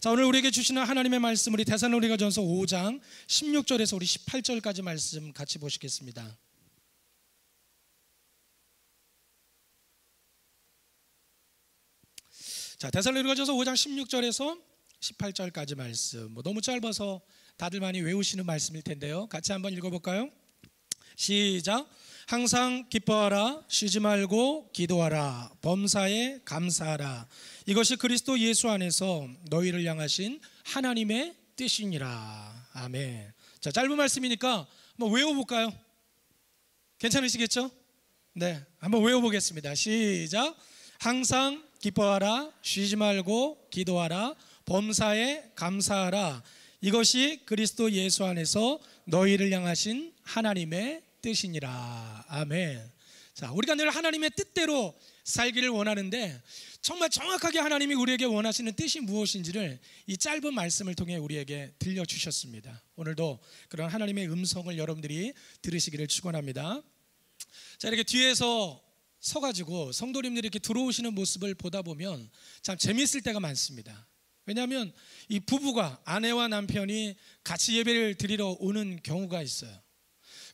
자, 오늘 우리에게 주시는 하나님의 말씀, 우리 데살로니가전서 5장 16절에서 우리 18절까지 말씀 같이 보시겠습니다. 자, 데살로니가전서 5장 16절에서 18절까지 말씀, 너무 짧아서 다들 많이 외우시는 말씀일 텐데요, 같이 한번 읽어볼까요? 시작. 항상 기뻐하라, 쉬지 말고 기도하라, 범사에 감사하라, 이것이 그리스도 예수 안에서 너희를 향하신 하나님의 뜻이니라. 아멘. 자, 짧은 말씀이니까 한번 외워볼까요? 괜찮으시겠죠? 네, 한번 외워보겠습니다. 시작. 항상 기뻐하라, 쉬지 말고 기도하라, 범사에 감사하라, 이것이 그리스도 예수 안에서 너희를 향하신 하나님의 뜻이니라. 아멘. 자, 우리가 늘 하나님의 뜻대로 살기를 원하는데 정말 정확하게 하나님이 우리에게 원하시는 뜻이 무엇인지를 이 짧은 말씀을 통해 우리에게 들려주셨습니다. 오늘도 그런 하나님의 음성을 여러분들이 들으시기를 축원합니다. 자, 이렇게 뒤에서 서가지고 성도님들이 이렇게 들어오시는 모습을 보다 보면 참 재미있을 때가 많습니다. 왜냐하면 이 부부가, 아내와 남편이 같이 예배를 드리러 오는 경우가 있어요.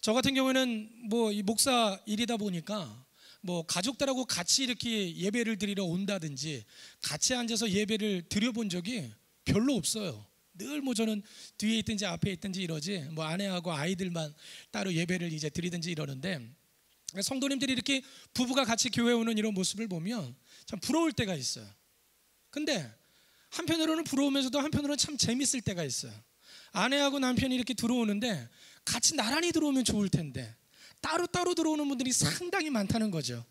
저 같은 경우에는 이 목사 일이다 보니까 가족들하고 같이 이렇게 예배를 드리러 온다든지 같이 앉아서 예배를 드려본 적이 별로 없어요. 늘 저는 뒤에 있든지 앞에 있든지 이러지, 아내하고 아이들만 따로 예배를 이제 드리든지 이러는데, 성도님들이 이렇게 부부가 같이 교회 오는 이런 모습을 보면 참 부러울 때가 있어요. 근데 한편으로는 부러우면서도 한편으로는 참 재밌을 때가 있어요. 아내하고 남편이 이렇게 들어오는데 같이 나란히 들어오면 좋을 텐데 따로따로 들어오는 분들이 상당히 많다는 거죠.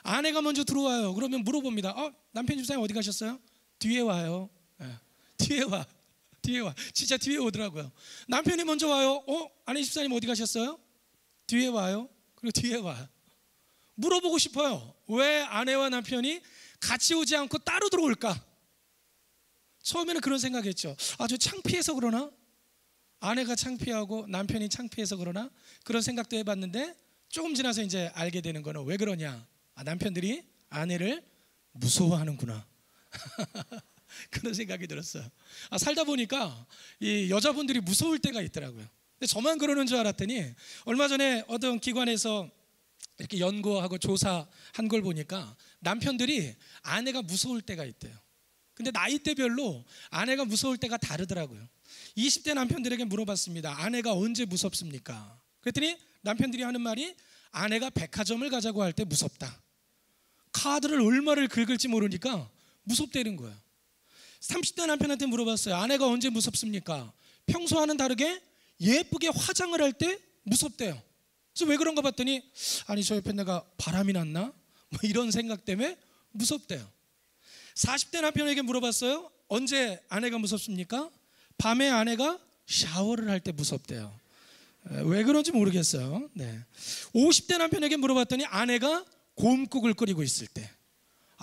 아내가 먼저 들어와요. 그러면 물어봅니다. 남편 집사님 어디 가셨어요? 뒤에 와요. 네. 뒤에 와. 진짜 뒤에 오더라고요. 남편이 먼저 와요. 아내 집사님 어디 가셨어요? 뒤에 와요. 그리고 뒤에 와요. 물어보고 싶어요. 왜 아내와 남편이 같이 오지 않고 따로 들어올까? 처음에는 그런 생각했죠. 저 창피해서 그러나? 아내가 창피하고 남편이 창피해서 그러나? 그런 생각도 해봤는데 조금 지나서 이제 알게 되는 거는 왜 그러냐? 남편들이 아내를 무서워하는구나. 그런 생각이 들었어요. 살다 보니까 이 여자분들이 무서울 때가 있더라고요. 근데 저만 그러는 줄 알았더니 얼마 전에 어떤 기관에서 이렇게 연구하고 조사한 걸 보니까 남편들이 아내가 무서울 때가 있대요. 근데 나이대별로 아내가 무서울 때가 다르더라고요. 20대 남편들에게 물어봤습니다. 아내가 언제 무섭습니까? 그랬더니 남편들이 하는 말이 아내가 백화점을 가자고 할 때 무섭다. 카드를 얼마를 긁을지 모르니까 무섭다는 거예요. 30대 남편한테 물어봤어요. 아내가 언제 무섭습니까? 평소와는 다르게 예쁘게 화장을 할 때 무섭대요. 그래서 왜 그런가 봤더니 저 옆에 내가 바람이 났나? 이런 생각 때문에 무섭대요. 40대 남편에게 물어봤어요. 언제 아내가 무섭습니까? 밤에 아내가 샤워를 할 때 무섭대요. 왜 그런지 모르겠어요. 네. 50대 남편에게 물어봤더니 아내가 곰국을 끓이고 있을 때,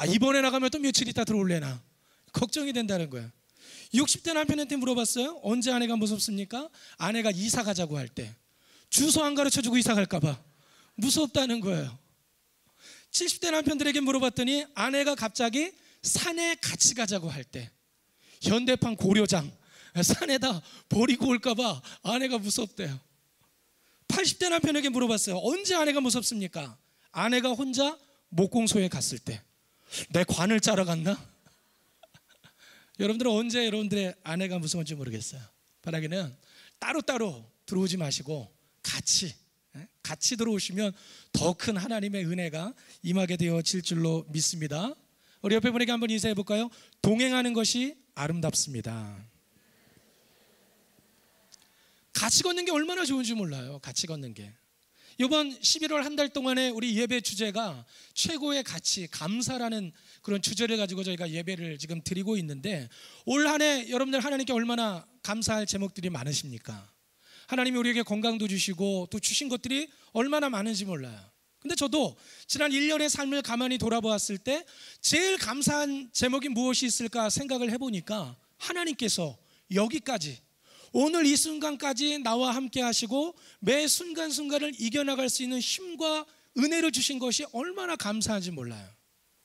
이번에 나가면 또 며칠 있다 들어올래나 걱정이 된다는 거예요. 60대 남편한테 물어봤어요. 언제 아내가 무섭습니까? 아내가 이사 가자고 할 때, 주소 안 가르쳐주고 이사 갈까봐 무섭다는 거예요. 70대 남편들에게 물어봤더니 아내가 갑자기 산에 같이 가자고 할 때, 현대판 고려장 산에다 버리고 올까봐 아내가 무섭대요. 80대 남편에게 물어봤어요. 언제 아내가 무섭습니까? 아내가 혼자 목공소에 갔을 때, 내 관을 짜러 갔나? 여러분들은 언제 여러분들의 아내가 무서운지 모르겠어요. 바라기는 따로따로 들어오지 마시고 같이 들어오시면 더 큰 하나님의 은혜가 임하게 되어질 줄로 믿습니다. 우리 옆에 분에게 한번 인사해 볼까요? 동행하는 것이 아름답습니다. 같이 걷는 게 얼마나 좋은지 몰라요. 같이 걷는 게. 이번 11월 한 달 동안에 우리 예배 주제가 최고의 가치, 감사라는 그런 주제를 가지고 저희가 예배를 지금 드리고 있는데, 올 한 해 여러분들 하나님께 얼마나 감사할 제목들이 많으십니까? 하나님이 우리에게 건강도 주시고 또 주신 것들이 얼마나 많은지 몰라요. 근데 저도 지난 1년의 삶을 가만히 돌아보았을 때 제일 감사한 제목이 무엇이 있을까 생각을 해보니까 하나님께서 여기까지, 오늘 이 순간까지 나와 함께 하시고 매 순간순간을 이겨나갈 수 있는 힘과 은혜를 주신 것이 얼마나 감사한지 몰라요.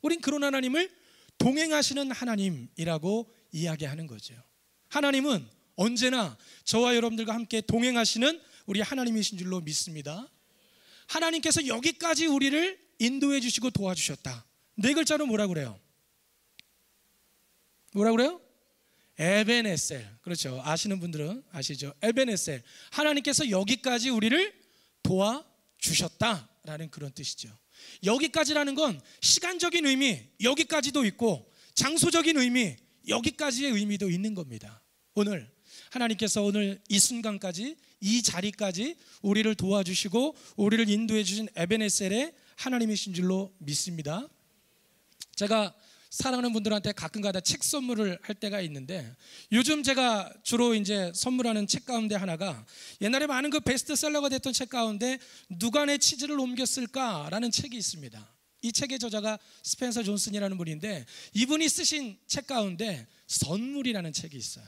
우린 그런 하나님을 동행하시는 하나님이라고 이야기하는 거죠. 하나님은 언제나 저와 여러분들과 함께 동행하시는 우리 하나님이신 줄로 믿습니다. 하나님께서 여기까지 우리를 인도해 주시고 도와주셨다. 네 글자로 뭐라 그래요? 뭐라 그래요? 에베네셀. 그렇죠. 아시는 분들은 아시죠? 에베네셀. 하나님께서 여기까지 우리를 도와주셨다라는 그런 뜻이죠. 여기까지라는 건 시간적인 의미, 여기까지도 있고 장소적인 의미, 여기까지의 의미도 있는 겁니다. 오늘 하나님께서 오늘 이 순간까지, 이 자리까지 우리를 도와주시고 우리를 인도해 주신 에베네셀의 하나님이신 줄로 믿습니다. 제가 사랑하는 분들한테 가끔가다 책 선물을 할 때가 있는데, 요즘 제가 주로 이제 선물하는 책 가운데 하나가 옛날에 많은 그 베스트셀러가 됐던 책 가운데 누가 내 치즈를 옮겼을까라는 책이 있습니다. 이 책의 저자가 스펜서 존슨이라는 분인데, 이분이 쓰신 책 가운데 선물이라는 책이 있어요.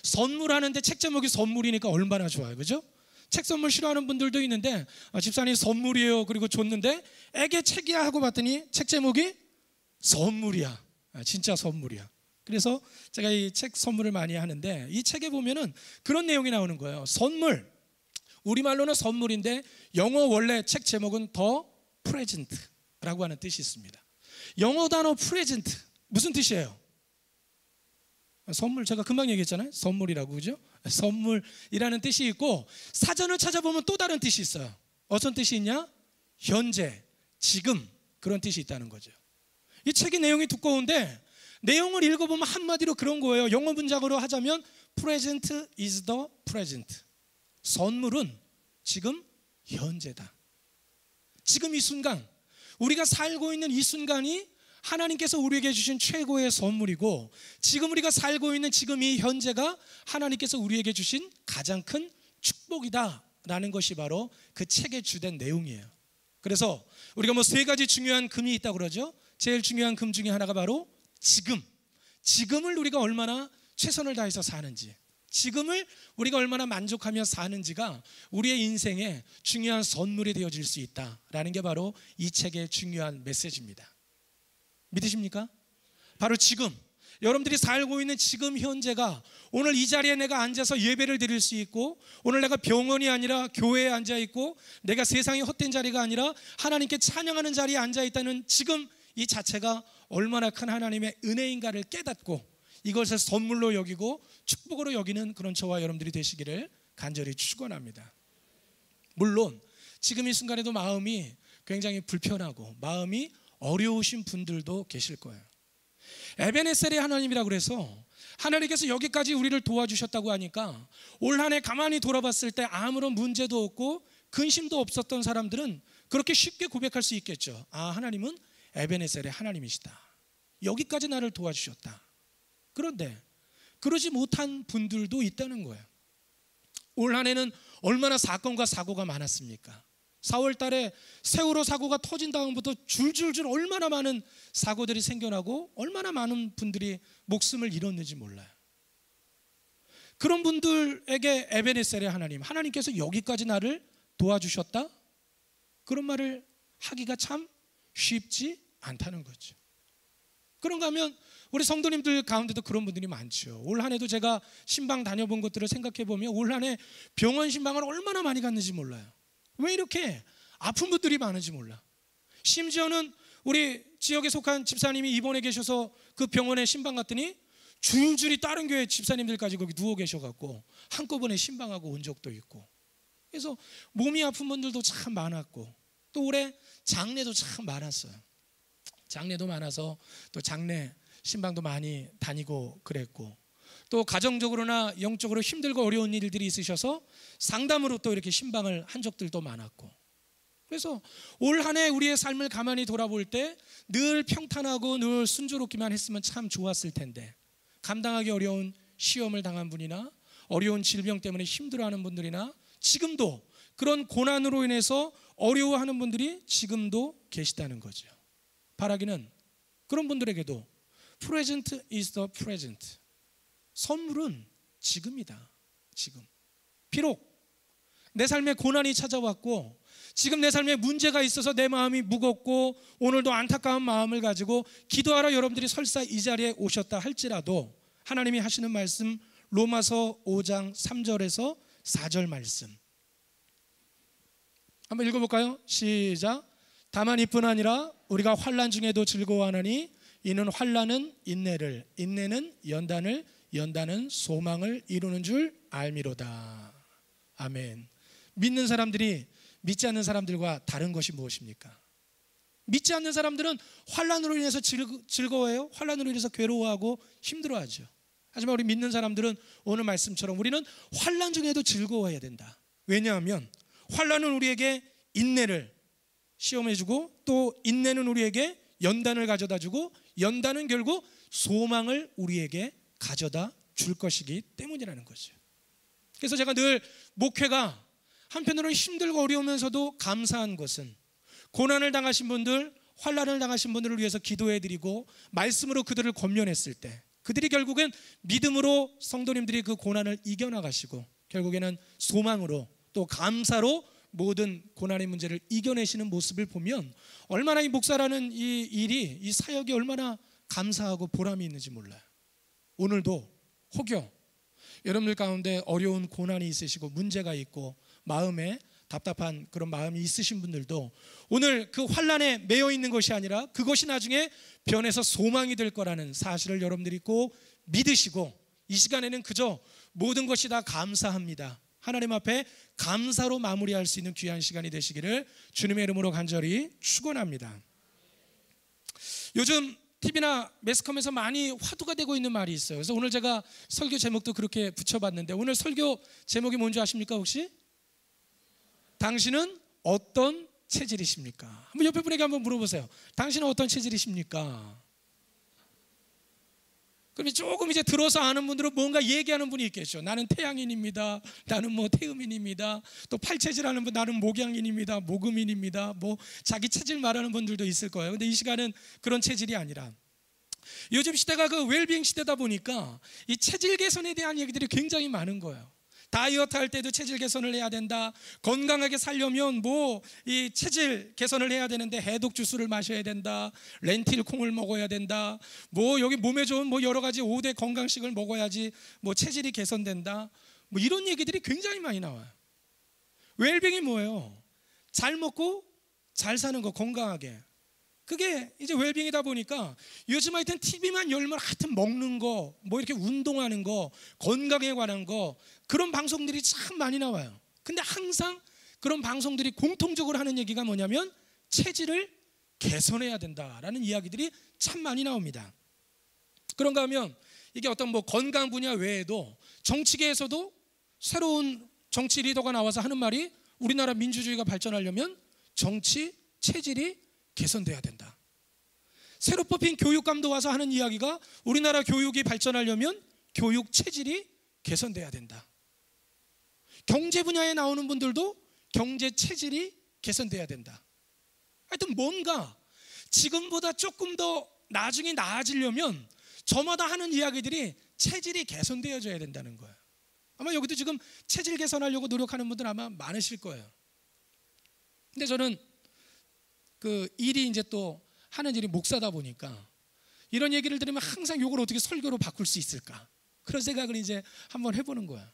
선물하는데 책 제목이 선물이니까 얼마나 좋아요, 그죠? 책 선물 싫어하는 분들도 있는데, 집사님 선물이에요 그리고 줬는데 애게 책이야 하고 봤더니 책 제목이 선물이야. 진짜 선물이야. 그래서 제가 이 책 선물을 많이 하는데, 이 책에 보면은 그런 내용이 나오는 거예요. 선물, 우리말로는 선물인데 영어 원래 책 제목은 더 프레젠트라고 하는 뜻이 있습니다. 영어 단어 프레젠트 무슨 뜻이에요? 선물, 제가 금방 얘기했잖아요. 선물이라고, 그죠? 선물이라는 뜻이 있고, 사전을 찾아보면 또 다른 뜻이 있어요. 어떤 뜻이 있냐? 현재, 지금, 그런 뜻이 있다는 거죠. 이 책의 내용이 두꺼운데 내용을 읽어보면 한마디로 그런 거예요. 영어 문장으로 하자면 Present is the present. 선물은 지금 현재다. 지금 이 순간, 우리가 살고 있는 이 순간이 하나님께서 우리에게 주신 최고의 선물이고, 지금 우리가 살고 있는 지금 이 현재가 하나님께서 우리에게 주신 가장 큰 축복이다라는 것이 바로 그 책의 주된 내용이에요. 그래서 우리가 뭐 세 가지 중요한 금이 있다고 그러죠. 제일 중요한 금 중에 하나가 바로 지금을 우리가 얼마나 최선을 다해서 사는지, 지금을 우리가 얼마나 만족하며 사는지가 우리의 인생에 중요한 선물이 되어질 수 있다라는 게 바로 이 책의 중요한 메시지입니다. 믿으십니까? 바로 지금, 여러분들이 살고 있는 지금 현재가 오늘 이 자리에 내가 앉아서 예배를 드릴 수 있고, 오늘 내가 병원이 아니라 교회에 앉아 있고, 내가 세상에 헛된 자리가 아니라 하나님께 찬양하는 자리에 앉아 있다는 지금 이 자체가 얼마나 큰 하나님의 은혜인가를 깨닫고 이것을 선물로 여기고 축복으로 여기는 그런 저와 여러분들이 되시기를 간절히 축원합니다. 물론 지금 이 순간에도 마음이 굉장히 불편하고 마음이 어려우신 분들도 계실 거예요. 에베네셀의 하나님이라고 그래서 하나님께서 여기까지 우리를 도와주셨다고 하니까 올 한 해 가만히 돌아봤을 때 아무런 문제도 없고 근심도 없었던 사람들은 그렇게 쉽게 고백할 수 있겠죠. 아, 하나님은 에베네셀의 하나님이시다. 여기까지 나를 도와주셨다. 그런데 그러지 못한 분들도 있다는 거예요. 올 한 해는 얼마나 사건과 사고가 많았습니까? 4월 달에 세월호 사고가 터진 다음부터 줄줄줄 얼마나 많은 사고들이 생겨나고 얼마나 많은 분들이 목숨을 잃었는지 몰라요. 그런 분들에게 에베네셀의 하나님, 하나님께서 여기까지 나를 도와주셨다? 그런 말을 하기가 참 쉽지 않다는 거죠. 그런가 하면 우리 성도님들 가운데도 그런 분들이 많죠. 올 한 해도 제가 신방 다녀본 것들을 생각해 보면 올 한 해 병원 신방을 얼마나 많이 갔는지 몰라요. 왜 이렇게 아픈 분들이 많은지 몰라. 심지어는 우리 지역에 속한 집사님이 입원해 계셔서 그 병원에 신방 갔더니 줄줄이 다른 교회 집사님들까지 거기 누워 계셔갖고 한꺼번에 신방하고 온 적도 있고, 그래서 몸이 아픈 분들도 참 많았고, 또 올해 장례도 참 많았어요. 장례도 많아서 또 장례 신방도 많이 다니고 그랬고, 또 가정적으로나 영적으로 힘들고 어려운 일들이 있으셔서 상담으로 또 이렇게 신방을 한 적들도 많았고, 그래서 올 한 해 우리의 삶을 가만히 돌아볼 때 늘 평탄하고 늘 순조롭기만 했으면 참 좋았을 텐데, 감당하기 어려운 시험을 당한 분이나 어려운 질병 때문에 힘들어하는 분들이나 지금도 그런 고난으로 인해서 어려워하는 분들이 지금도 계시다는 거죠. 바라기는 그런 분들에게도 Present is the present. 선물은 지금이다. 지금. 비록 내 삶에 고난이 찾아왔고 지금 내 삶에 문제가 있어서 내 마음이 무겁고 오늘도 안타까운 마음을 가지고 기도하러 여러분들이 설사 이 자리에 오셨다 할지라도 하나님이 하시는 말씀 로마서 5장 3절에서 4절 말씀 한번 읽어볼까요? 시작. 다만 이뿐 아니라 우리가 환난 중에도 즐거워하나니 이는 환난은 인내를, 인내는 연단을, 연단은 소망을 이루는 줄 알미로다. 아멘. 믿는 사람들이 믿지 않는 사람들과 다른 것이 무엇입니까? 믿지 않는 사람들은 환난으로 인해서 즐거워해요. 환난으로 인해서 괴로워하고 힘들어하죠. 하지만 우리 믿는 사람들은 오늘 말씀처럼 우리는 환난 중에도 즐거워해야 된다. 왜냐하면 환난은 우리에게 인내를 시험해주고 또 인내는 우리에게 연단을 가져다주고 연단은 결국 소망을 우리에게 가져다 줄 것이기 때문이라는 거죠. 그래서 제가 늘 목회가 한편으로는 힘들고 어려우면서도 감사한 것은 고난을 당하신 분들, 환난을 당하신 분들을 위해서 기도해드리고 말씀으로 그들을 권면했을 때 그들이 결국엔 믿음으로 성도님들이 그 고난을 이겨나가시고 결국에는 소망으로 또 감사로 모든 고난의 문제를 이겨내시는 모습을 보면 얼마나 이 목사라는 이 일이, 이 사역이 얼마나 감사하고 보람이 있는지 몰라요. 오늘도 혹여 여러분들 가운데 어려운 고난이 있으시고 문제가 있고 마음에 답답한 그런 마음이 있으신 분들도 오늘 그 환난에 매여 있는 것이 아니라 그것이 나중에 변해서 소망이 될 거라는 사실을 여러분들이 꼭 믿으시고 이 시간에는 그저 모든 것이 다 감사합니다. 하나님 앞에 감사로 마무리할 수 있는 귀한 시간이 되시기를 주님의 이름으로 간절히 축원합니다. 요즘 TV나 매스컴에서 많이 화두가 되고 있는 말이 있어요. 그래서 오늘 제가 설교 제목도 그렇게 붙여봤는데 오늘 설교 제목이 뭔지 아십니까 혹시? 당신은 어떤 체질이십니까? 한번 옆에 분에게 한번 물어보세요. 당신은 어떤 체질이십니까? 그럼 조금 이제 들어서 아는 분들은 뭔가 얘기하는 분이 있겠죠. 나는 태양인입니다. 나는 뭐 태음인입니다. 또 팔체질하는 분 나는 목양인입니다. 목음인입니다. 뭐 자기 체질 말하는 분들도 있을 거예요. 근데 이 시간은 그런 체질이 아니라 요즘 시대가 그 웰빙 시대다 보니까 이 체질 개선에 대한 얘기들이 굉장히 많은 거예요. 다이어트 할 때도 체질 개선을 해야 된다. 건강하게 살려면 뭐 이 체질 개선을 해야 되는데 해독 주스를 마셔야 된다. 렌틸 콩을 먹어야 된다. 뭐 여기 몸에 좋은 뭐 여러 가지 5대 건강식을 먹어야지 뭐 체질이 개선된다. 뭐 이런 얘기들이 굉장히 많이 나와요. 웰빙이 뭐예요? 잘 먹고 잘 사는 거, 건강하게. 그게 이제 웰빙이다 보니까 요즘 하여튼 TV만 열면 하여튼 먹는 거, 뭐 이렇게 운동하는 거, 건강에 관한 거 그런 방송들이 참 많이 나와요. 근데 항상 그런 방송들이 공통적으로 하는 얘기가 뭐냐면 체질을 개선해야 된다라는 이야기들이 참 많이 나옵니다. 그런가 하면 이게 어떤 뭐 건강 분야 외에도 정치계에서도 새로운 정치 리더가 나와서 하는 말이 우리나라 민주주의가 발전하려면 정치 체질이 개선돼야 된다. 새로 뽑힌 교육감도 와서 하는 이야기가 우리나라 교육이 발전하려면 교육 체질이 개선돼야 된다. 경제 분야에 나오는 분들도 경제 체질이 개선돼야 된다. 하여튼 뭔가 지금보다 조금 더 나중에 나아지려면 저마다 하는 이야기들이 체질이 개선되어져야 된다는 거예요. 아마 여기도 지금 체질 개선하려고 노력하는 분들 아마 많으실 거예요. 근데 저는 그 일이 이제 또 하는 일이 목사다 보니까 이런 얘기를 들으면 항상 이걸 어떻게 설교로 바꿀 수 있을까? 그런 생각을 이제 한번 해보는 거야.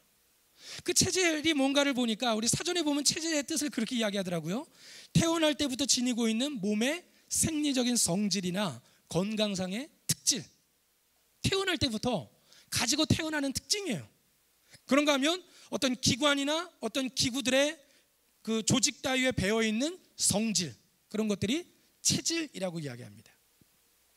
그 체질이 뭔가를 보니까 우리 사전에 보면 체질의 뜻을 그렇게 이야기하더라고요. 태어날 때부터 지니고 있는 몸의 생리적인 성질이나 건강상의 특질. 태어날 때부터 가지고 태어나는 특징이에요. 그런가 하면 어떤 기관이나 어떤 기구들의 그 조직 따위에 배어 있는 성질, 그런 것들이 체질이라고 이야기합니다.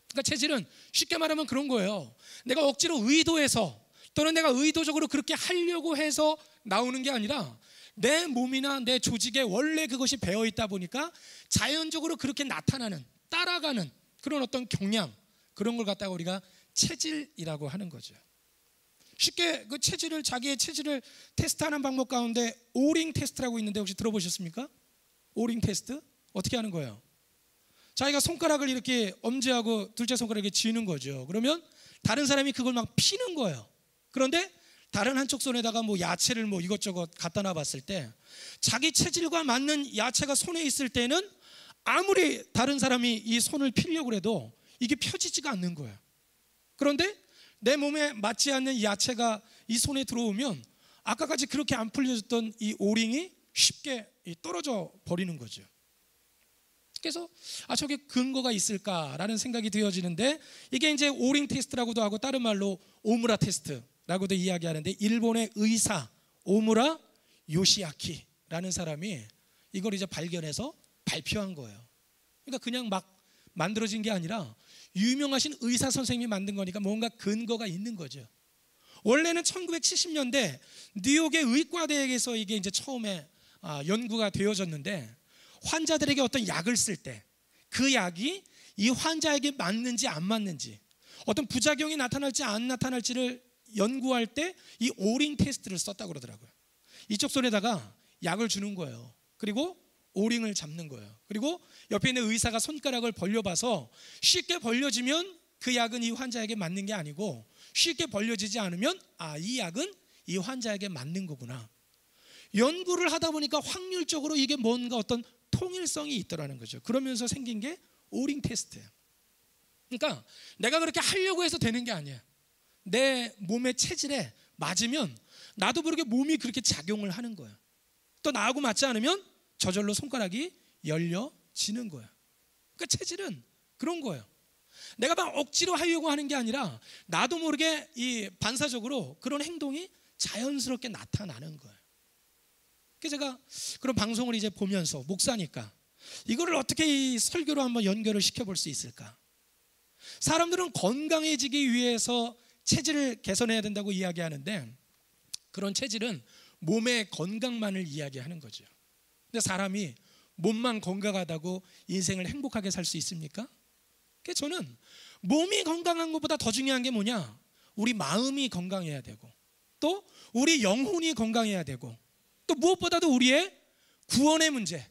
그러니까 체질은 쉽게 말하면 그런 거예요. 내가 억지로 의도해서 또는 내가 의도적으로 그렇게 하려고 해서 나오는 게 아니라 내 몸이나 내 조직에 원래 그것이 배어 있다 보니까 자연적으로 그렇게 나타나는, 따라가는 그런 어떤 경향, 그런 걸 갖다가 우리가 체질이라고 하는 거죠. 쉽게 그 체질을, 자기의 체질을 테스트하는 방법 가운데 오링 테스트라고 있는데 혹시 들어보셨습니까? 오링 테스트? 어떻게 하는 거예요? 자기가 손가락을 이렇게 엄지하고 둘째 손가락에 쥐는 거죠. 그러면 다른 사람이 그걸 막 피는 거예요. 그런데 다른 한쪽 손에다가 뭐 야채를 뭐 이것저것 갖다 놔봤을 때 자기 체질과 맞는 야채가 손에 있을 때는 아무리 다른 사람이 이 손을 피려고 해도 이게 펴지지가 않는 거예요. 그런데 내 몸에 맞지 않는 야채가 이 손에 들어오면 아까까지 그렇게 안 풀려졌던 이 오링이 쉽게 떨어져 버리는 거죠. 그래서 저게 근거가 있을까라는 생각이 되어지는데, 이게 이제 오링 테스트라고도 하고 다른 말로 오무라 테스트라고도 이야기하는데, 일본의 의사 오무라 요시아키라는 사람이 이걸 이제 발견해서 발표한 거예요. 그러니까 그냥 막 만들어진 게 아니라 유명하신 의사 선생님이 만든 거니까 뭔가 근거가 있는 거죠. 원래는 1970년대 뉴욕의 의과대학에서 이게 이제 처음에 연구가 되어졌는데, 환자들에게 어떤 약을 쓸 때 그 약이 이 환자에게 맞는지 안 맞는지, 어떤 부작용이 나타날지 안 나타날지를 연구할 때 이 오링 테스트를 썼다고 그러더라고요. 이쪽 손에다가 약을 주는 거예요. 그리고 오링을 잡는 거예요. 그리고 옆에 있는 의사가 손가락을 벌려봐서 쉽게 벌려지면 그 약은 이 환자에게 맞는 게 아니고, 쉽게 벌려지지 않으면 이 약은 이 환자에게 맞는 거구나. 연구를 하다 보니까 확률적으로 이게 뭔가 어떤 통일성이 있더라는 거죠. 그러면서 생긴 게 오링 테스트예요. 그러니까 내가 그렇게 하려고 해서 되는 게 아니에요. 내 몸의 체질에 맞으면 나도 모르게 몸이 그렇게 작용을 하는 거예요. 또 나하고 맞지 않으면 저절로 손가락이 열려지는 거예요. 그러니까 체질은 그런 거예요. 내가 막 억지로 하려고 하는 게 아니라 나도 모르게 이 반사적으로 그런 행동이 자연스럽게 나타나는 거예요. 그래서 제가 그런 방송을 이제 보면서 목사니까 이거를 어떻게 이 설교로 한번 연결을 시켜볼 수 있을까? 사람들은 건강해지기 위해서 체질을 개선해야 된다고 이야기하는데, 그런 체질은 몸의 건강만을 이야기하는 거죠. 근데 사람이 몸만 건강하다고 인생을 행복하게 살 수 있습니까? 그래서 저는 몸이 건강한 것보다 더 중요한 게 뭐냐? 우리 마음이 건강해야 되고, 또 우리 영혼이 건강해야 되고, 또 무엇보다도 우리의 구원의 문제,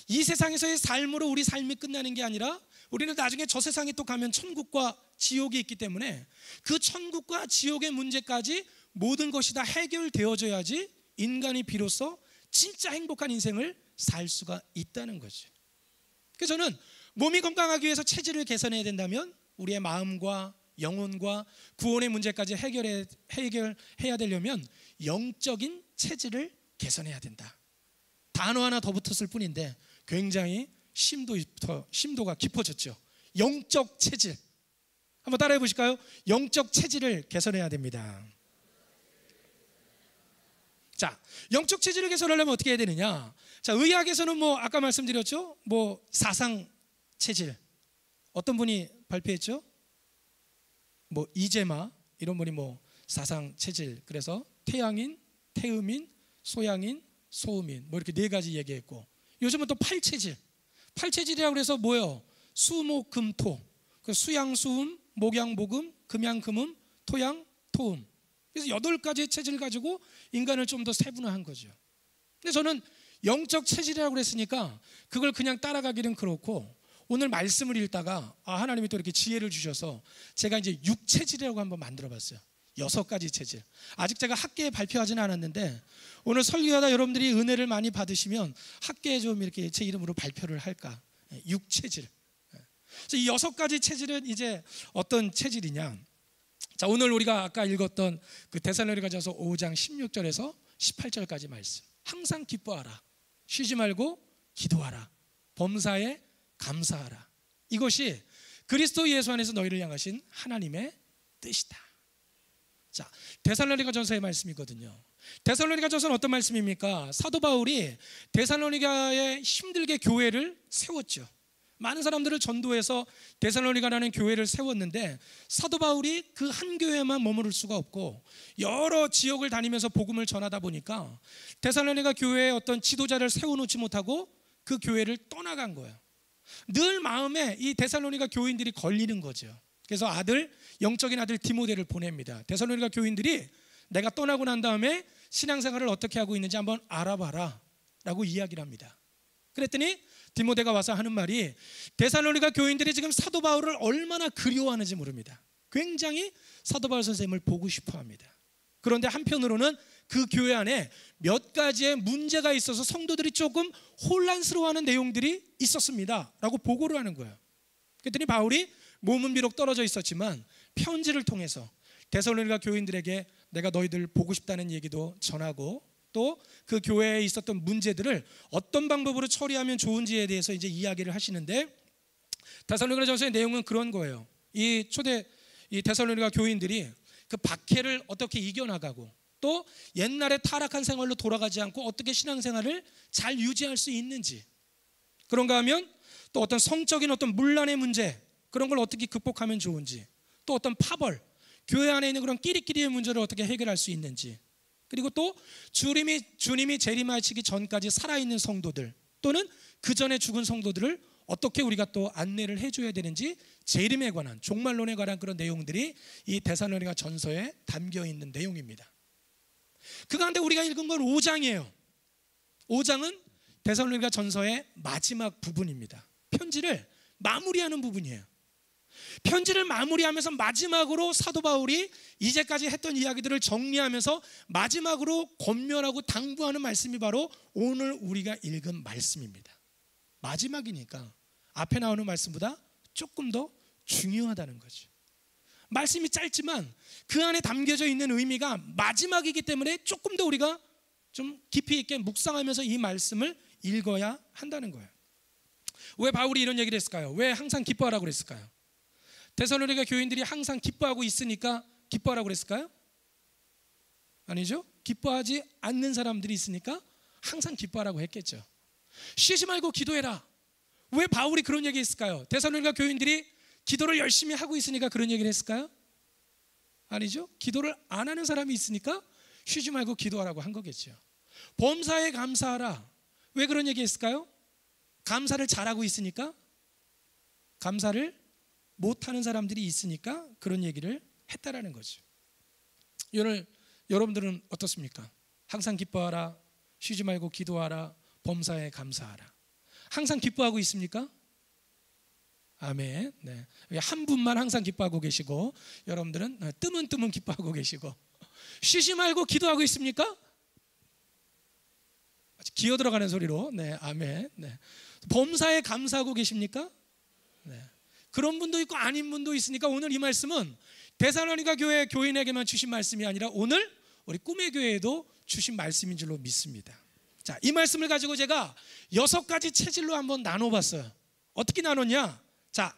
이 세상에서의 삶으로 우리 삶이 끝나는 게 아니라 우리는 나중에 저 세상에 또 가면 천국과 지옥이 있기 때문에 그 천국과 지옥의 문제까지 모든 것이 다 해결되어져야지 인간이 비로소 진짜 행복한 인생을 살 수가 있다는 거죠. 그래서 저는 몸이 건강하기 위해서 체질을 개선해야 된다면 우리의 마음과 영혼과 구원의 문제까지 해결해야 되려면 영적인 체질을 개선해야 된다. 단어 하나 더 붙었을 뿐인데 굉장히 심도가 깊어졌죠. 영적 체질. 한번 따라해 보실까요? 영적 체질을 개선해야 됩니다. 자, 영적 체질을 개선하려면 어떻게 해야 되느냐? 자, 의학에서는 아까 말씀드렸죠? 사상 체질. 어떤 분이 발표했죠? 이재마 이런 분이 사상 체질. 그래서 태양인, 태음인, 소양인, 소음인 이렇게 네 가지 얘기했고, 요즘은 또 팔체질. 팔체질이라고 해서 뭐예요? 수목금토. 수양수음, 목양목음, 금양금음, 토양토음. 그래서 8가지의 체질을 가지고 인간을 좀 더 세분화한 거죠. 근데 저는 영적 체질이라고 그랬으니까 그걸 그냥 따라가기는 그렇고, 오늘 말씀을 읽다가 하나님이 또 이렇게 지혜를 주셔서 제가 이제 6체질이라고 한번 만들어 봤어요. 6가지 체질. 아직 제가 학계에 발표하지는 않았는데 오늘 설교하다 여러분들이 은혜를 많이 받으시면 학계에 좀 이렇게 제 이름으로 발표를 할까. 6체질. 이 6가지 체질은 이제 어떤 체질이냐? 자, 오늘 우리가 아까 읽었던 그 데살로니가전서 5장 16절에서 18절까지 말씀. 항상 기뻐하라. 쉬지 말고 기도하라. 범사에 감사하라. 이것이 그리스도 예수 안에서 너희를 향하신 하나님의 뜻이다. 자, 데살로니가전서의 말씀이거든요. 데살로니가전서는 어떤 말씀입니까? 사도 바울이 데살로니가에 힘들게 교회를 세웠죠. 많은 사람들을 전도해서 데살로니가라는 교회를 세웠는데 사도 바울이 그 한 교회만 머무를 수가 없고 여러 지역을 다니면서 복음을 전하다 보니까 데살로니가 교회에 어떤 지도자를 세워놓지 못하고 그 교회를 떠나간 거예요. 늘 마음에 이 데살로니가 교인들이 걸리는 거죠. 그래서 영적인 아들 디모데를 보냅니다. 데살로니가 교인들이 내가 떠나고 난 다음에 신앙생활을 어떻게 하고 있는지 한번 알아봐라 라고 이야기를 합니다. 그랬더니 디모데가 와서 하는 말이, 데살로니가 교인들이 지금 사도 바울을 얼마나 그리워하는지 모릅니다. 굉장히 사도 바울 선생님을 보고 싶어 합니다. 그런데 한편으로는 그 교회 안에 몇 가지의 문제가 있어서 성도들이 조금 혼란스러워하는 내용들이 있었습니다 라고 보고를 하는 거예요. 그랬더니 바울이 몸은 비록 떨어져 있었지만 편지를 통해서 데살로니가 교인들에게 내가 너희들 보고 싶다는 얘기도 전하고 또 그 교회에 있었던 문제들을 어떤 방법으로 처리하면 좋은지에 대해서 이제 이야기를 하시는데 데살로니가전서의 내용은 그런 거예요. 이 데살로니가 교인들이 그 박해를 어떻게 이겨나가고 또 옛날에 타락한 생활로 돌아가지 않고 어떻게 신앙생활을 잘 유지할 수 있는지, 그런가 하면 또 어떤 성적인 어떤 문란의 문제, 그런 걸 어떻게 극복하면 좋은지, 또 어떤 파벌, 교회 안에 있는 그런 끼리끼리의 문제를 어떻게 해결할 수 있는지, 그리고 또 주님이 재림하시기 전까지 살아있는 성도들 또는 그 전에 죽은 성도들을 어떻게 우리가 또 안내를 해줘야 되는지, 재림에 관한, 종말론에 관한 그런 내용들이 이 데살로니가 전서에 담겨 있는 내용입니다. 그 가운데 우리가 읽은 건 5장이에요. 5장은 데살로니가 전서의 마지막 부분입니다. 편지를 마무리하는 부분이에요. 편지를 마무리하면서 마지막으로 사도 바울이 이제까지 했던 이야기들을 정리하면서 마지막으로 권면하고 당부하는 말씀이 바로 오늘 우리가 읽은 말씀입니다. 마지막이니까 앞에 나오는 말씀보다 조금 더 중요하다는 거죠. 말씀이 짧지만 그 안에 담겨져 있는 의미가 마지막이기 때문에 조금 더 우리가 좀 깊이 있게 묵상하면서 이 말씀을 읽어야 한다는 거예요. 왜 바울이 이런 얘기를 했을까요? 왜 항상 기뻐하라고 그랬을까요? 데살로니가 교인들이 항상 기뻐하고 있으니까 기뻐하라고 그랬을까요? 아니죠. 기뻐하지 않는 사람들이 있으니까 항상 기뻐하라고 했겠죠. 쉬지 말고 기도해라. 왜 바울이 그런 얘기 했을까요? 데살로니가 교인들이 기도를 열심히 하고 있으니까 그런 얘기를 했을까요? 아니죠. 기도를 안 하는 사람이 있으니까 쉬지 말고 기도하라고 한 거겠죠. 범사에 감사하라. 왜 그런 얘기 했을까요? 감사를 잘하고 있으니까? 감사를 못하는 사람들이 있으니까 그런 얘기를 했다라는 거죠. 오늘 여러분들은 어떻습니까? 항상 기뻐하라, 쉬지 말고 기도하라, 범사에 감사하라. 항상 기뻐하고 있습니까? 아멘. 네. 한 분만 항상 기뻐하고 계시고 여러분들은 뜨문뜨문 기뻐하고 계시고, 쉬지 말고 기도하고 있습니까? 기어 들어가는 소리로. 네, 아멘. 네. 범사에 감사하고 계십니까? 네. 그런 분도 있고 아닌 분도 있으니까 오늘 이 말씀은 데살로니가 교회 교인에게만 주신 말씀이 아니라 오늘 우리 꿈의 교회에도 주신 말씀인 줄로 믿습니다. 자, 이 말씀을 가지고 제가 6가지 체질로 한번 나눠봤어요. 어떻게 나눴냐? 자,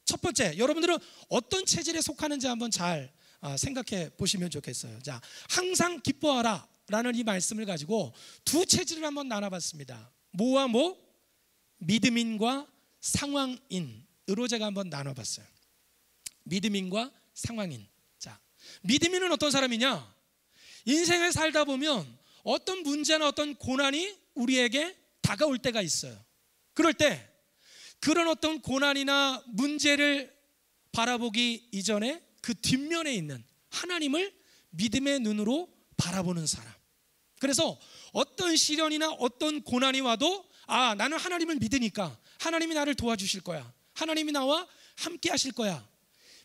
첫 번째, 여러분들은 어떤 체질에 속하는지 한번 잘 생각해 보시면 좋겠어요. 자, 항상 기뻐하라 라는 이 말씀을 가지고 두 체질을 한번 나눠봤습니다. 뭐와 뭐? 믿음인과 상황인으로 제가 한번 나눠봤어요. 믿음인과 상황인. 자, 믿음인은 어떤 사람이냐? 인생을 살다 보면 어떤 문제나 어떤 고난이 우리에게 다가올 때가 있어요. 그럴 때 그런 어떤 고난이나 문제를 바라보기 이전에 그 뒷면에 있는 하나님을 믿음의 눈으로 바라보는 사람. 그래서 어떤 시련이나 어떤 고난이 와도 나는 하나님을 믿으니까 하나님이 나를 도와주실 거야, 하나님이 나와 함께 하실 거야.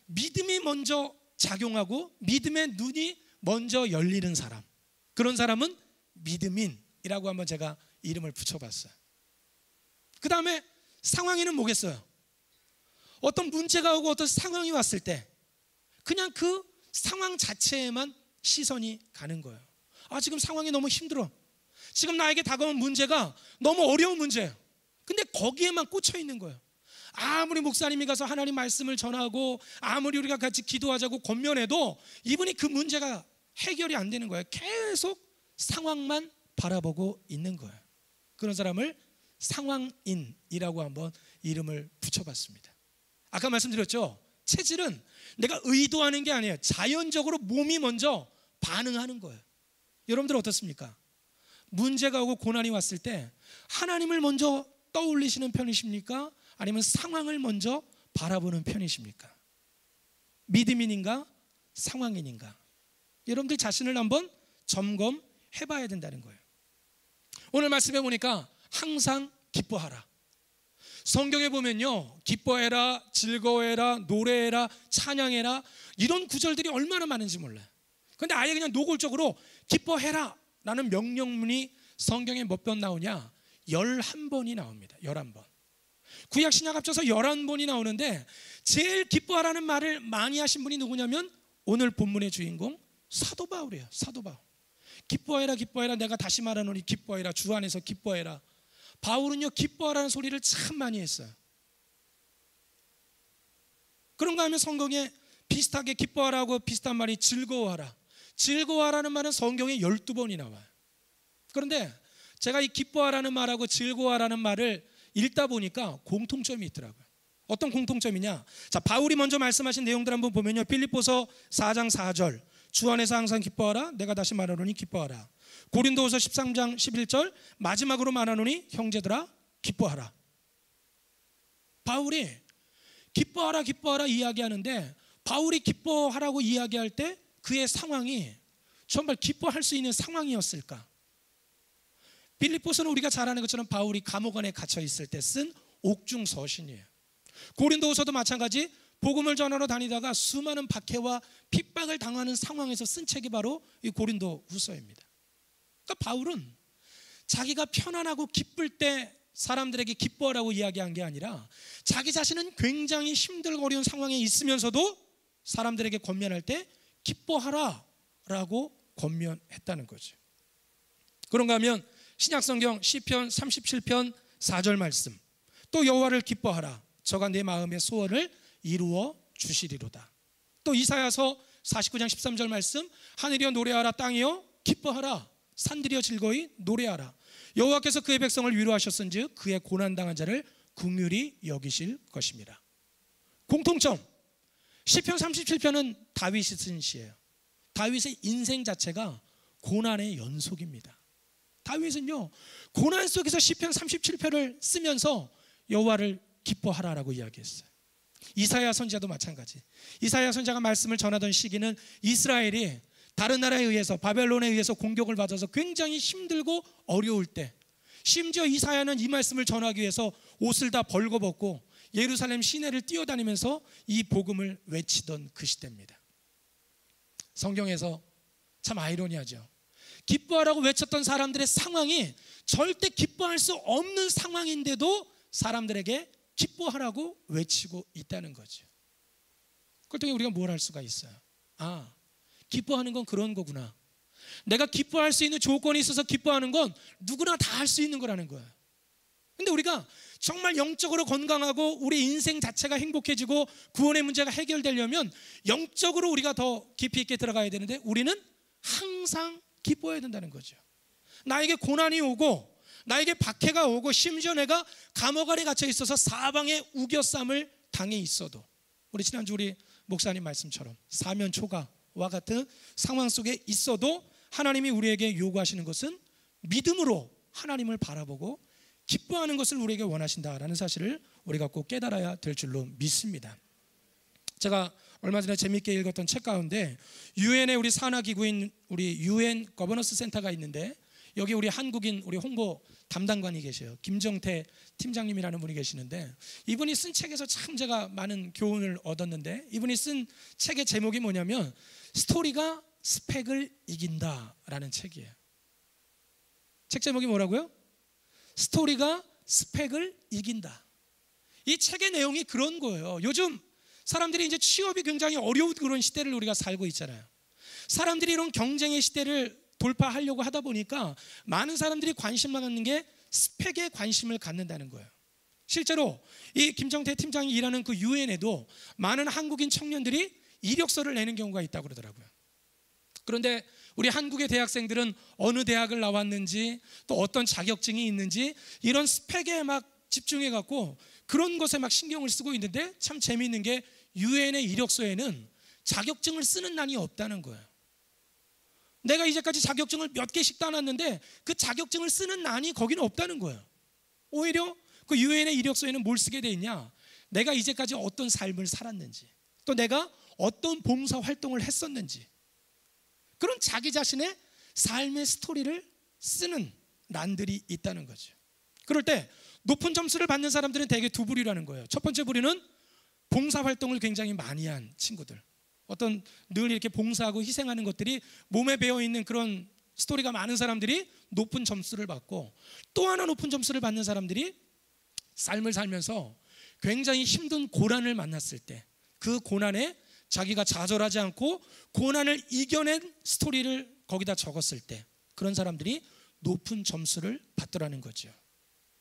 믿음이 먼저 작용하고 믿음의 눈이 먼저 열리는 사람, 그런 사람은 믿음인이라고 한번 제가 이름을 붙여봤어요. 그 다음에 상황에는 뭐겠어요? 어떤 문제가 오고 어떤 상황이 왔을 때 그냥 그 상황 자체에만 시선이 가는 거예요. 지금 상황이 너무 힘들어. 지금 나에게 다가온 문제가 너무 어려운 문제예요. 근데 거기에만 꽂혀 있는 거예요. 아무리 목사님이 가서 하나님 말씀을 전하고 아무리 우리가 같이 기도하자고 권면해도 이분이 그 문제가 해결이 안 되는 거예요. 계속 상황만 바라보고 있는 거예요. 그런 사람을 상황인이라고 한번 이름을 붙여봤습니다. 아까 말씀드렸죠? 체질은 내가 의도하는 게 아니에요. 자연적으로 몸이 먼저 반응하는 거예요. 여러분들 어떻습니까? 문제가 오고 고난이 왔을 때 하나님을 먼저 떠올리시는 편이십니까? 아니면 상황을 먼저 바라보는 편이십니까? 믿음인인가? 상황인인가? 여러분들 자신을 한번 점검해 봐야 된다는 거예요. 오늘 말씀해 보니까 항상 기뻐하라. 성경에 보면요, 기뻐해라, 즐거워해라, 노래해라, 찬양해라, 이런 구절들이 얼마나 많은지 몰라요. 그런데 아예 그냥 노골적으로 기뻐해라 라는 명령문이 성경에 몇 번 나오냐? 11번이 나옵니다. 11번. 구약 신약 합쳐서 11번이 나오는데 제일 기뻐하라는 말을 많이 하신 분이 누구냐면 오늘 본문의 주인공 사도 바울이에요. 사도 바울. 기뻐해라 기뻐해라, 내가 다시 말하노니 기뻐해라, 주 안에서 기뻐해라. 바울은요 기뻐하라는 소리를 참 많이 했어요. 그런가 하면 성경에 비슷하게 기뻐하라고 비슷한 말이 즐거워하라. 즐거워하라는 말은 성경에 12번이 나와요. 그런데 제가 이 기뻐하라는 말하고 즐거워하라는 말을 읽다 보니까 공통점이 있더라고요. 어떤 공통점이냐? 자, 바울이 먼저 말씀하신 내용들 한번 보면요, 빌립보서 4장 4절 주 안에서 항상 기뻐하라, 내가 다시 말하노니 기뻐하라. 고린도후서 13장 11절 마지막으로 말하노니 형제들아 기뻐하라. 바울이 기뻐하라 기뻐하라 이야기하는데, 바울이 기뻐하라고 이야기할 때 그의 상황이 정말 기뻐할 수 있는 상황이었을까? 빌립보서는 우리가 잘 아는 것처럼 바울이 감옥 안에 갇혀 있을 때 쓴 옥중 서신이에요. 고린도후서도 마찬가지, 복음을 전하러 다니다가 수많은 박해와 핍박을 당하는 상황에서 쓴 책이 바로 이 고린도후서입니다. 그러니까 바울은 자기가 편안하고 기쁠 때 사람들에게 기뻐하라고 이야기한 게 아니라, 자기 자신은 굉장히 힘들고 어려운 상황에 있으면서도 사람들에게 권면할 때 기뻐하라 라고 권면했다는 거죠. 그런가 하면 신약성경 시편 37편 4절 말씀, 또 여호와를 기뻐하라, 저가 내 마음의 소원을 이루어 주시리로다. 또 이사야서 49장 13절 말씀, 하늘이여 노래하라, 땅이여 기뻐하라, 산들이여 즐거이 노래하라. 여호와께서 그의 백성을 위로하셨은즉 그의 고난당한 자를 긍휼히 여기실 것입니다. 공통점, 시편 37편은 다윗이 쓴 시예요. 다윗의 인생 자체가 고난의 연속입니다. 다윗은요 고난 속에서 시편 37편을 쓰면서 여호와를 기뻐하라라고 이야기했어요. 이사야 선지자도 마찬가지. 이사야 선지자가 말씀을 전하던 시기는 이스라엘이 다른 나라에 의해서, 바벨론에 의해서 공격을 받아서 굉장히 힘들고 어려울 때, 심지어 이사야는 이 말씀을 전하기 위해서 옷을 다 벌거벗고 예루살렘 시내를 뛰어다니면서 이 복음을 외치던 그 시대입니다. 성경에서 참 아이러니하죠. 기뻐하라고 외쳤던 사람들의 상황이 절대 기뻐할 수 없는 상황인데도 사람들에게 기뻐하라고 외치고 있다는 거죠. 그럴 때 우리가 뭘 할 수가 있어요? 아, 기뻐하는 건 그런 거구나. 내가 기뻐할 수 있는 조건이 있어서 기뻐하는 건 누구나 다 할 수 있는 거라는 거예요. 근데 우리가 정말 영적으로 건강하고 우리 인생 자체가 행복해지고 구원의 문제가 해결되려면 영적으로 우리가 더 깊이 있게 들어가야 되는데, 우리는 항상 기뻐해야 된다는 거죠. 나에게 고난이 오고 나에게 박해가 오고 심지어 내가 감옥 안에 갇혀 있어서 사방에 우겨쌈을 당해 있어도, 우리 지난주 우리 목사님 말씀처럼 사면 초가와 같은 상황 속에 있어도 하나님이 우리에게 요구하시는 것은 믿음으로 하나님을 바라보고 기뻐하는 것을 우리에게 원하신다라는 사실을 우리가 꼭 깨달아야 될 줄로 믿습니다. 제가 얼마 전에 재미있게 읽었던 책 가운데 유엔의 우리 산하기구인 우리 유엔 거버넌스 센터가 있는데, 여기 우리 한국인 우리 홍보 담당관이 계세요. 김정태 팀장님이라는 분이 계시는데, 이분이 쓴 책에서 참 제가 많은 교훈을 얻었는데, 이분이 쓴 책의 제목이 뭐냐면 스토리가 스펙을 이긴다라는 책이에요. 책 제목이 뭐라고요? 스토리가 스펙을 이긴다. 이 책의 내용이 그런 거예요. 요즘 사람들이 이제 취업이 굉장히 어려운 그런 시대를 우리가 살고 있잖아요. 사람들이 이런 경쟁의 시대를 돌파하려고 하다 보니까 많은 사람들이 관심을 갖는 게 스펙에 관심을 갖는다는 거예요. 실제로 이 김정태 팀장이 일하는 그 유엔에도 많은 한국인 청년들이 이력서를 내는 경우가 있다고 그러더라고요. 그런데 우리 한국의 대학생들은 어느 대학을 나왔는지 또 어떤 자격증이 있는지 이런 스펙에 막 집중해 갖고 그런 것에 막 신경을 쓰고 있는데, 참 재미있는 게 유엔의 이력서에는 자격증을 쓰는 난이 없다는 거예요. 내가 이제까지 자격증을 몇 개씩 따놨는데 그 자격증을 쓰는 난이 거기는 없다는 거예요. 오히려 그 유엔의 이력서에는 뭘 쓰게 돼 있냐, 내가 이제까지 어떤 삶을 살았는지, 또 내가 어떤 봉사 활동을 했었는지, 그런 자기 자신의 삶의 스토리를 쓰는 난들이 있다는 거죠. 그럴 때 높은 점수를 받는 사람들은 대개 두 부류라는 거예요. 첫 번째 부류는 봉사 활동을 굉장히 많이 한 친구들, 어떤 늘 이렇게 봉사하고 희생하는 것들이 몸에 배어있는 그런 스토리가 많은 사람들이 높은 점수를 받고, 또 하나 높은 점수를 받는 사람들이 삶을 살면서 굉장히 힘든 고난을 만났을 때 그 고난에 자기가 좌절하지 않고 고난을 이겨낸 스토리를 거기다 적었을 때 그런 사람들이 높은 점수를 받더라는 거죠.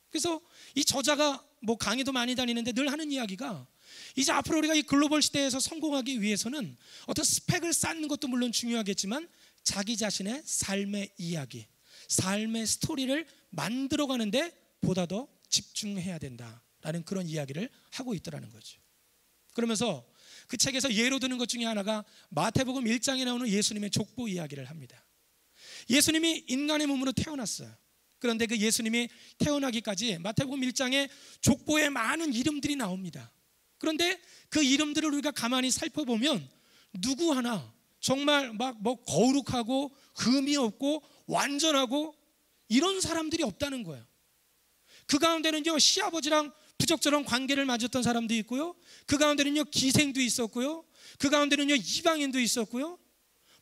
그래서 이 저자가 뭐 강의도 많이 다니는데 늘 하는 이야기가 이제 앞으로 우리가 이 글로벌 시대에서 성공하기 위해서는 어떤 스펙을 쌓는 것도 물론 중요하겠지만 자기 자신의 삶의 이야기, 삶의 스토리를 만들어가는데 보다 더 집중해야 된다라는 그런 이야기를 하고 있더라는 거죠. 그러면서 그 책에서 예로 드는 것 중에 하나가 마태복음 1장에 나오는 예수님의 족보 이야기를 합니다. 예수님이 인간의 몸으로 태어났어요. 그런데 그 예수님이 태어나기까지 마태복음 1장에 족보에 많은 이름들이 나옵니다. 그런데 그 이름들을 우리가 가만히 살펴보면 누구 하나 정말 막 뭐 거룩하고 흠이 없고 완전하고 이런 사람들이 없다는 거예요. 그 가운데는요 시아버지랑 부적절한 관계를 맺었던 사람도 있고요, 그 가운데는요 기생도 있었고요, 그 가운데는요 이방인도 있었고요,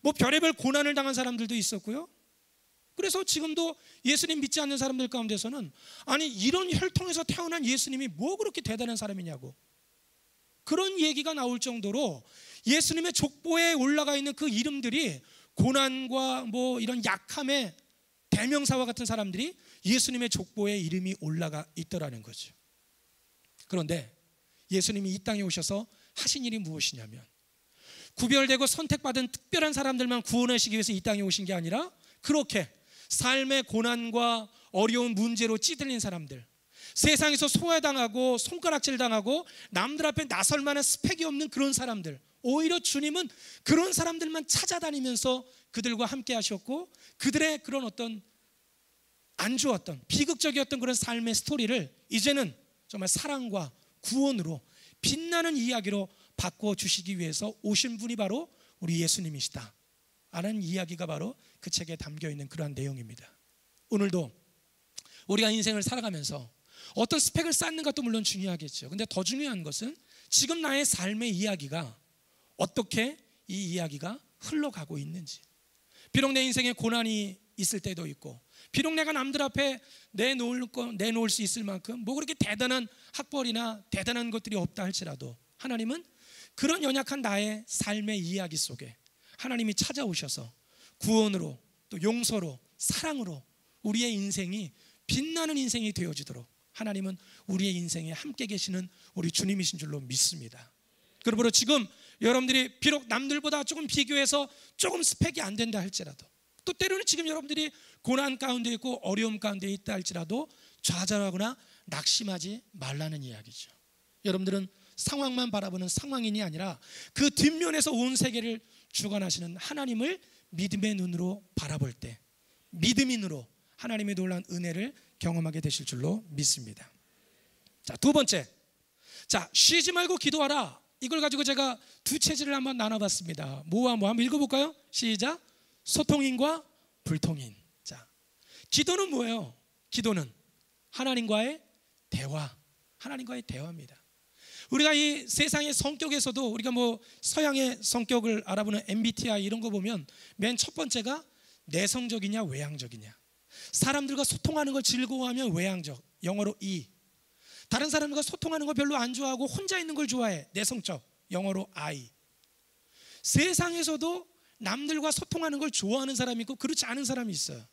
뭐 별의별 고난을 당한 사람들도 있었고요. 그래서 지금도 예수님 믿지 않는 사람들 가운데서는 아니 이런 혈통에서 태어난 예수님이 뭐 그렇게 대단한 사람이냐고 그런 얘기가 나올 정도로 예수님의 족보에 올라가 있는 그 이름들이 고난과 뭐 이런 약함의 대명사와 같은 사람들이 예수님의 족보에 이름이 올라가 있더라는 거죠. 그런데 예수님이 이 땅에 오셔서 하신 일이 무엇이냐면 구별되고 선택받은 특별한 사람들만 구원하시기 위해서 이 땅에 오신 게 아니라 그렇게 삶의 고난과 어려운 문제로 찌들린 사람들, 세상에서 소외당하고 손가락질 당하고 남들 앞에 나설 만한 스펙이 없는 그런 사람들, 오히려 주님은 그런 사람들만 찾아다니면서 그들과 함께 하셨고 그들의 그런 어떤 안 좋았던 비극적이었던 그런 삶의 스토리를 이제는 정말 사랑과 구원으로 빛나는 이야기로 바꿔주시기 위해서 오신 분이 바로 우리 예수님이시다 라는 이야기가 바로 그 책에 담겨있는 그러한 내용입니다. 오늘도 우리가 인생을 살아가면서 어떤 스펙을 쌓는 것도 물론 중요하겠죠. 근데 더 중요한 것은 지금 나의 삶의 이야기가 어떻게 이 이야기가 흘러가고 있는지. 비록 내 인생에 고난이 있을 때도 있고 비록 내가 남들 앞에 내놓을 수 있을 만큼 뭐 그렇게 대단한 학벌이나 대단한 것들이 없다 할지라도 하나님은 그런 연약한 나의 삶의 이야기 속에 하나님이 찾아오셔서 구원으로 또 용서로 사랑으로 우리의 인생이 빛나는 인생이 되어지도록 하나님은 우리의 인생에 함께 계시는 우리 주님이신 줄로 믿습니다. 그러므로 지금 여러분들이 비록 남들보다 조금 비교해서 조금 스펙이 안 된다 할지라도 또 때로는 지금 여러분들이 고난 가운데 있고 어려움 가운데 있다 할지라도 좌절하거나 낙심하지 말라는 이야기죠. 여러분들은 상황만 바라보는 상황인이 아니라 그 뒷면에서 온 세계를 주관하시는 하나님을 믿음의 눈으로 바라볼 때 믿음인으로 하나님의 놀라운 은혜를 경험하게 되실 줄로 믿습니다. 자, 두 번째, 자 쉬지 말고 기도하라. 이걸 가지고 제가 두 체질을 한번 나눠봤습니다. 뭐와 뭐 한번 읽어볼까요? 시작. 소통인과 불통인. 자, 기도는 뭐예요? 기도는 하나님과의 대화, 하나님과의 대화입니다. 우리가 이 세상의 성격에서도 우리가 뭐 서양의 성격을 알아보는 MBTI 이런 거 보면 맨 첫 번째가 내성적이냐 외향적이냐. 사람들과 소통하는 걸 즐거워하면 외향적, 영어로 E. 다른 사람들과 소통하는 걸 별로 안 좋아하고 혼자 있는 걸 좋아해, 내성적, 영어로 I. 세상에서도 남들과 소통하는 걸 좋아하는 사람이 있고 그렇지 않은 사람이 있어요.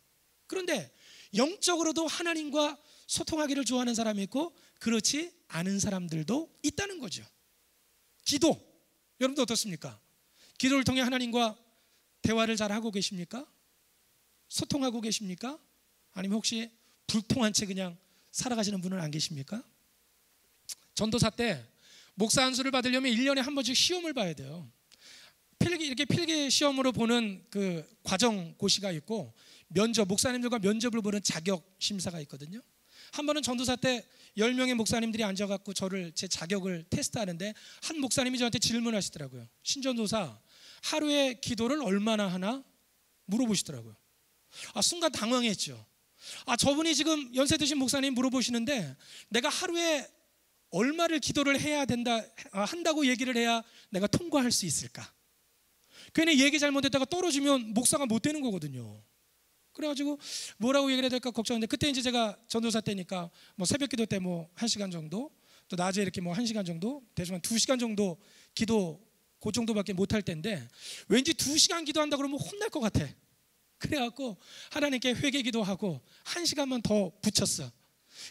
그런데 영적으로도 하나님과 소통하기를 좋아하는 사람이 있고 그렇지 않은 사람들도 있다는 거죠. 기도, 여러분도 어떻습니까? 기도를 통해 하나님과 대화를 잘 하고 계십니까? 소통하고 계십니까? 아니면 혹시 불통한 채 그냥 살아가시는 분은 안 계십니까? 전도사 때 목사 안수를 받으려면 1년에 한 번씩 시험을 봐야 돼요. 이렇게 필기 시험으로 보는 그 과정 고시가 있고 면접, 목사님들과 면접을 보는 자격 심사가 있거든요. 한 번은 전도사 때 10명의 목사님들이 앉아갖고 저를 제 자격을 테스트하는데 한 목사님이 저한테 질문하시더라고요. 신전도사 하루에 기도를 얼마나 하나 물어보시더라고요. 순간 당황했죠. 저분이 지금 연세 드신 목사님 물어보시는데 내가 하루에 얼마를 기도를 해야 한다고 얘기를 해야 내가 통과할 수 있을까? 괜히 얘기 잘못했다가 떨어지면 목사가 못 되는 거거든요. 그래가지고 뭐라고 얘기를 해야 될까 걱정했는데 그때 이제 제가 전도사 때니까 뭐 새벽 기도 때 뭐 1시간 정도 또 낮에 이렇게 뭐 1시간 정도 대충 한 2시간 정도 기도 그 정도밖에 못할 텐데 왠지 2시간 기도한다 그러면 혼날 것 같아. 그래갖고 하나님께 회개 기도하고 1시간만 더 붙였어.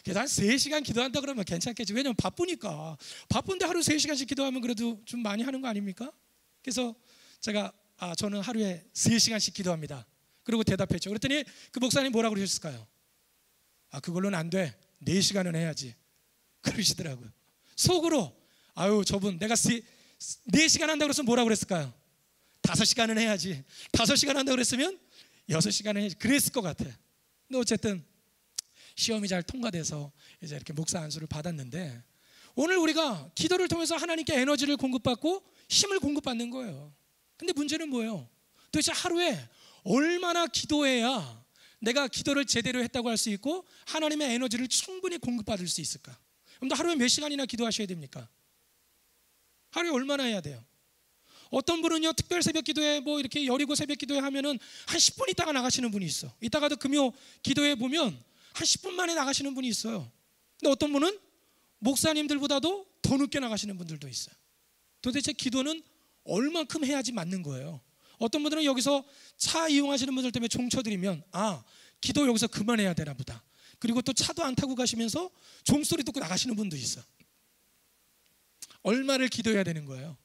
그래서 한 3시간 기도한다 그러면 괜찮겠지. 왜냐면 바쁘니까. 바쁜데 하루 3시간씩 기도하면 그래도 좀 많이 하는 거 아닙니까? 그래서 제가 저는 하루에 3시간씩 기도합니다. 그리고 대답했죠. 그랬더니 그 목사님 뭐라고 그러셨을까요? 그걸로는 안 돼. 4시간은 해야지. 그러시더라고요. 속으로 저분 내가 4시간 한다고 그랬으면 뭐라고 그랬을까요? 5시간은 해야지. 5시간 한다고 그랬으면 6시간은 해야지. 그랬을 것 같아. 근데 어쨌든 시험이 잘 통과돼서 이제 이렇게 목사 안수를 받았는데, 오늘 우리가 기도를 통해서 하나님께 에너지를 공급받고 힘을 공급받는 거예요. 근데 문제는 뭐예요? 도대체 하루에 얼마나 기도해야 내가 기도를 제대로 했다고 할 수 있고 하나님의 에너지를 충분히 공급받을 수 있을까? 그럼 하루에 몇 시간이나 기도하셔야 됩니까? 하루에 얼마나 해야 돼요? 어떤 분은요, 특별 새벽 기도회 이렇게 여리고 새벽 기도회 하면은 한 10분 있다가 나가시는 분이 있어. 이따가도 금요 기도회 보면 한 10분 만에 나가시는 분이 있어요. 근데 어떤 분은 목사님들보다도 더 늦게 나가시는 분들도 있어요. 도대체 기도는 얼만큼 해야지 맞는 거예요? 어떤 분들은 여기서 차 이용하시는 분들 때문에 종쳐드리면 기도 여기서 그만해야 되나 보다. 그리고 또 차도 안 타고 가시면서 종소리 듣고 나가시는 분도 있어. 얼마를 기도해야 되는 거예요?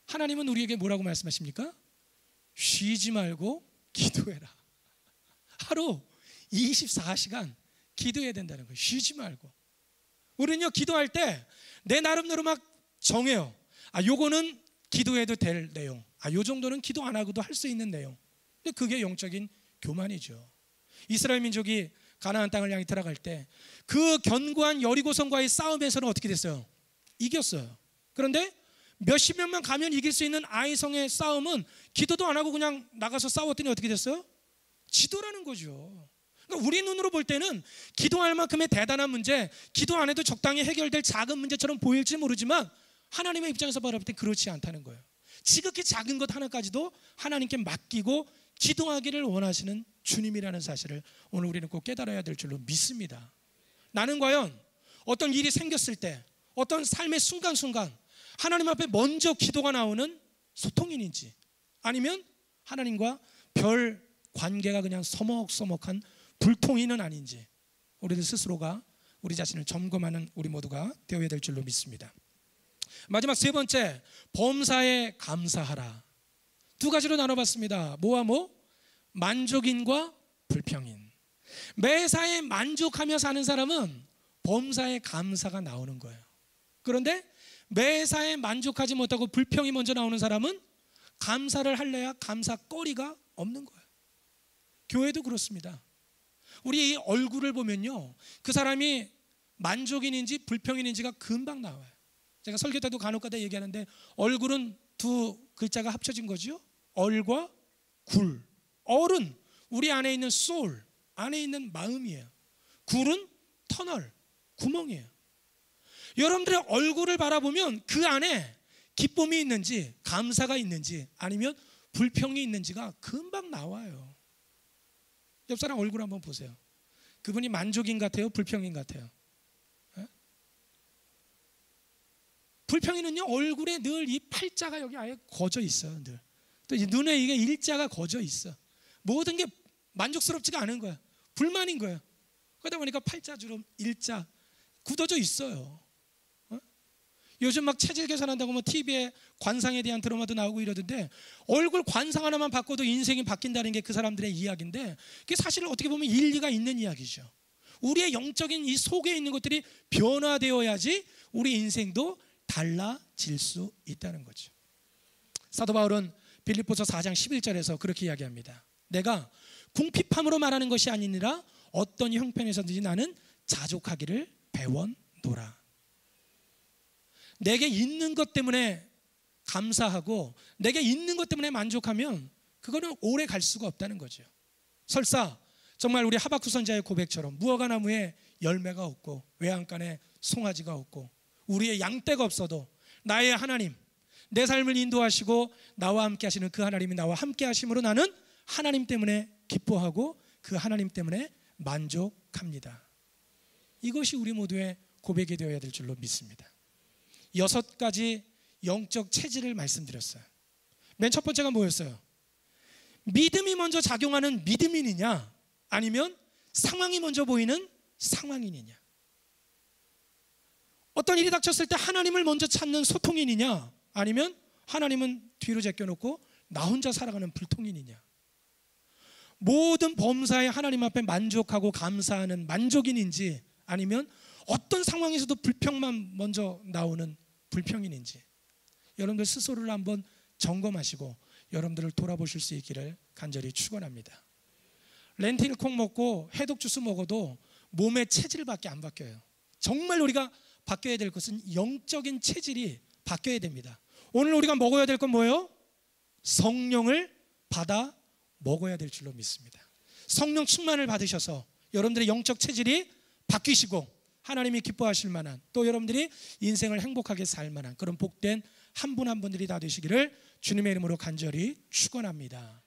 하나님은 우리에게 뭐라고 말씀하십니까? 쉬지 말고 기도해라. 하루 24시간 기도해야 된다는 거예요. 쉬지 말고. 우리는요, 기도할 때 내 나름대로 막 정해요. 요거는 기도해도 될 내용, 요 정도는 기도 안 하고도 할 수 있는 내용. 근데 그게 영적인 교만이죠. 이스라엘 민족이 가나안 땅을 향해 들어갈 때 그 견고한 여리고성과의 싸움에서는 어떻게 됐어요? 이겼어요. 그런데 몇십 명만 가면 이길 수 있는 아이성의 싸움은 기도도 안 하고 그냥 나가서 싸웠더니 어떻게 됐어요? 지도라는 거죠. 그러니까 우리 눈으로 볼 때는 기도할 만큼의 대단한 문제, 기도 안 해도 적당히 해결될 작은 문제처럼 보일지 모르지만 하나님의 입장에서 바라볼 때 그렇지 않다는 거예요. 지극히 작은 것 하나까지도 하나님께 맡기고 기도하기를 원하시는 주님이라는 사실을 오늘 우리는 꼭 깨달아야 될 줄로 믿습니다. 나는 과연 어떤 일이 생겼을 때, 어떤 삶의 순간순간 하나님 앞에 먼저 기도가 나오는 소통인인지, 아니면 하나님과 별 관계가 그냥 서먹서먹한 불통인은 아닌지, 우리들 스스로가 우리 자신을 점검하는 우리 모두가 되어야 될 줄로 믿습니다. 마지막 3번째, 범사에 감사하라. 2가지로 나눠봤습니다. 뭐와 뭐? 만족인과 불평인. 매사에 만족하며 사는 사람은 범사에 감사가 나오는 거예요. 그런데 매사에 만족하지 못하고 불평이 먼저 나오는 사람은 감사를 할래야 감사거리가 없는 거예요. 교회도 그렇습니다. 우리 이 얼굴을 보면요, 그 사람이 만족인인지 불평인인지가 금방 나와요. 제가 설교 때도 간혹가다 얘기하는데, 얼굴은 2글자가 합쳐진 거죠. 얼과 굴. 얼은 우리 안에 있는 소울, 안에 있는 마음이에요. 굴은 터널, 구멍이에요. 여러분들의 얼굴을 바라보면 그 안에 기쁨이 있는지, 감사가 있는지, 아니면 불평이 있는지가 금방 나와요. 옆 사람 얼굴 한번 보세요. 그분이 만족인 같아요? 불평인 같아요? 에? 불평이는요, 얼굴에 늘 이 팔자가 여기 아예 거져 있어요. 늘. 또 이 눈에 이게 일자가 거져 있어. 모든 게 만족스럽지가 않은 거야. 불만인 거야. 그러다 보니까 팔자주름, 일자 굳어져 있어요. 요즘 막 체질 개선한다고 TV에 관상에 대한 드라마도 나오고 이러던데, 얼굴 관상 하나만 바꿔도 인생이 바뀐다는 게 그 사람들의 이야기인데, 그게 사실 어떻게 보면 일리가 있는 이야기죠. 우리의 영적인 이 속에 있는 것들이 변화되어야지 우리 인생도 달라질 수 있다는 거죠. 사도 바울은 빌립보서 4장 11절에서 그렇게 이야기합니다. 내가 궁핍함으로 말하는 것이 아니니라 어떤 형편에서든지 나는 자족하기를 배웠노라. 내게 있는 것 때문에 감사하고 내게 있는 것 때문에 만족하면 그거는 오래 갈 수가 없다는 거죠. 설사 정말 우리 하박국 선지자의 고백처럼 무화과 나무에 열매가 없고 외양간에 송아지가 없고 우리의 양떼가 없어도 나의 하나님, 내 삶을 인도하시고 나와 함께 하시는 그 하나님이 나와 함께 하심으로 나는 하나님 때문에 기뻐하고 그 하나님 때문에 만족합니다. 이것이 우리 모두의 고백이 되어야 될 줄로 믿습니다. 6가지 영적 체질을 말씀드렸어요. 맨 첫 번째가 뭐였어요? 믿음이 먼저 작용하는 믿음인이냐, 아니면 상황이 먼저 보이는 상황인이냐. 어떤 일이 닥쳤을 때 하나님을 먼저 찾는 소통인이냐, 아니면 하나님은 뒤로 제껴놓고 나 혼자 살아가는 불통인이냐. 모든 범사에 하나님 앞에 만족하고 감사하는 만족인인지, 아니면 어떤 상황에서도 불평만 먼저 나오는 불평인인지, 여러분들 스스로를 한번 점검하시고 여러분들을 돌아보실 수 있기를 간절히 축원합니다. 렌틸 콩 먹고 해독 주스 먹어도 몸의 체질밖에 안 바뀌어요. 정말 우리가 바뀌어야 될 것은 영적인 체질이 바뀌어야 됩니다. 오늘 우리가 먹어야 될 건 뭐예요? 성령을 받아 먹어야 될 줄로 믿습니다. 성령 충만을 받으셔서 여러분들의 영적 체질이 바뀌시고 하나님이 기뻐하실 만한, 또 여러분들이 인생을 행복하게 살 만한 그런 복된 한 분 한 분들이 다 되시기를 주님의 이름으로 간절히 축원합니다.